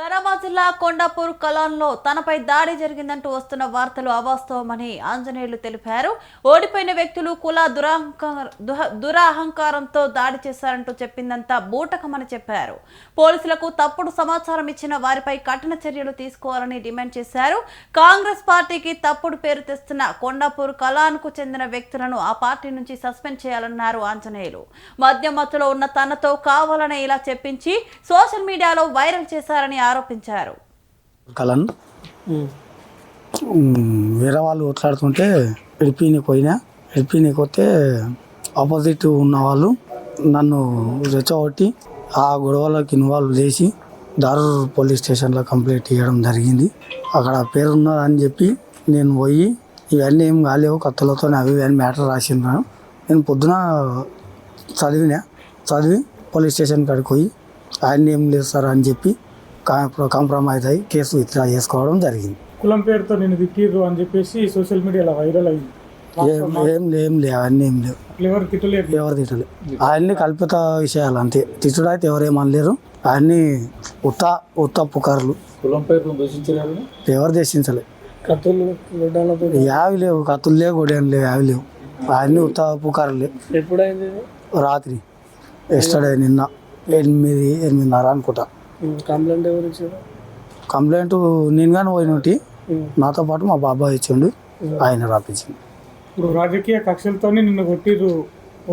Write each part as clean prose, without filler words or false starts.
వికారాబాద్ జిల్లా కొండాపూర్ కలాన్లో తనపై దాడి జరిగిందంటూ వస్తున్న వార్తలు అవాస్తవమని ఆంజనేయులు తెలిపారు. ఓడిపోయిన వ్యక్తులు కుల దురహంకారంతో దాడి చేశారంటూ చెప్పిందంతా బూటకమని చెప్పారు. పోలీసులకు తప్పుడు సమాచారం ఇచ్చిన వారిపై కఠిన చర్యలు తీసుకోవాలని డిమాండ్ చేశారు. కాంగ్రెస్ పార్టీకి తప్పుడు పేరు తెస్తున్న కొండాపూర్ కలాన్కు చెందిన వ్యక్తులను ఆ పార్టీ నుంచి సస్పెండ్ చేయాలన్నారు ఆంజనేయులు. మద్యం మత్తులో ఉన్న తనతో కావాలనే ఇలా చెప్పించి సోషల్ మీడియాలో వైరల్ చేశారని ఆరోపించారు. కలన్ వేరే వాళ్ళు కొట్లాడుతుంటే ఎడిపిని కొస్తే ఆపోజిట్ ఉన్న వాళ్ళు నన్ను రెచ్చగొట్టి ఆ గొడవలకు ఇన్వాల్వ్ చేసి దారూర్ పోలీస్ స్టేషన్లో కంప్లైంట్ ఇవ్వడం జరిగింది. అక్కడ పేరున్నదని చెప్పి నేను పోయి ఇవన్నీ ఏం కాలేవు కత్తులతో అవి ఇవన్నీ మ్యాటర్ రాసినాను. నేను పొద్దున చదివి పోలీస్ స్టేషన్ కాడికి పోయి ఆయన ఏం లేదు సార్ అని చెప్పి కాంప్రమైజ్ అయ్యి కేసు విత్డ్రా చేసుకోవడం జరిగింది. కులం పేరుతో నేను తిట్టిర్రు అని చెప్పేసి సోషల్ మీడియాలో వైరల్ అయింది. ఏం లేవు అవన్నీ ఏం లేవు. ఎవరు తిట్టలేదు. అవన్నీ కల్పిత విషయాలు అంతే. తిట్టుడు అయితే ఎవరేమనలేరు. అవన్నీ ఉత్త పుకార్లు. కులం పేరు దూషించారు. ఎవరు దర్శించలేదు. యావి లేవు, కత్తులు లేవు, గొడవలు లేవు, యావి లేవు. అవన్నీ ఉత్త పుకార్లు. ఎప్పుడైంది? రాత్రి ఎస్టర్డే నిన్న 8:30 అనుకుంటా. కంప్లైంట్ ఎవరు ఇచ్చారు? కంప్లైంట్ నేను కానీ పోయినట్టు నాతో పాటు మా బాబాయ్ ఇచ్చిండు, ఆయన రాపించింది. ఇప్పుడు రాజకీయ కక్షలతో నిన్ను కొట్టిర్రు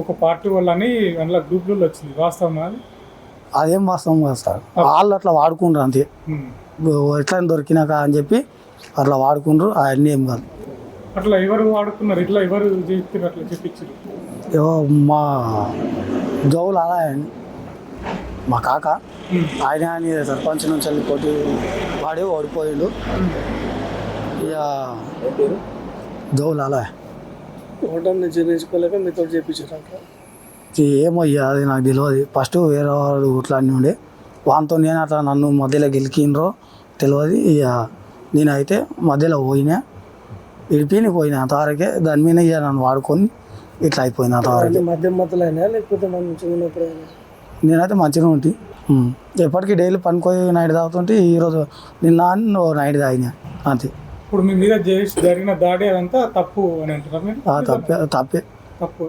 ఒక పార్టీ వాళ్ళని అందులో గ్రూప్లలో వచ్చింది, వాస్తవం అది? అదేం వాస్తవం కాదు సార్. వాళ్ళు అట్లా వాడుకుంటారు అంతే. ఎట్లా దొరికినాక అని చెప్పి అట్లా వాడుకుంటారు. అవన్నీ ఏం కాదు. అట్లా ఎవరు వాడుకున్నారు? ఇట్లా ఎవరు చెప్పారు? అట్లా చెప్పించారు మా జోవులు అలా మా కాక ఆయన సర్పంచ్ నుంచి వెళ్ళి పోటీ వాడి ఓడిపోయిండు. ఇక జోవులు అలా ఓటర్ని జీర్ణించుకోలేక మీతో చెప్పించారు. ఏమో అది నాకు తెలియదు. ఫస్ట్ వేరే వాడు ఇట్లా అన్నీ ఉండే వానితో నేను అట్లా నన్ను మధ్యలో గెలికినరో తెలియదు. ఇక నేనైతే మధ్యలో పోయినా ఇడిపిని పోయినా అంతవరకే. దాని మీద ఇక నన్ను వాడుకొని ఇట్లా అయిపోయింది అంతవరకు. మధ్య మధ్యలో అయినా లేకపోతే నేనైతే మంచిగా ఉంటుంది. ఎప్పటికీ డైలీ పనికోయి నైట్ తాగుతుంటే ఈరోజు నిన్న నైట్ తాగినా అంతే. ఇప్పుడు మీ మీద జరిగిన దాడి అదంతా తప్పు అని అంటున్నారు. తప్పే. తప్పు.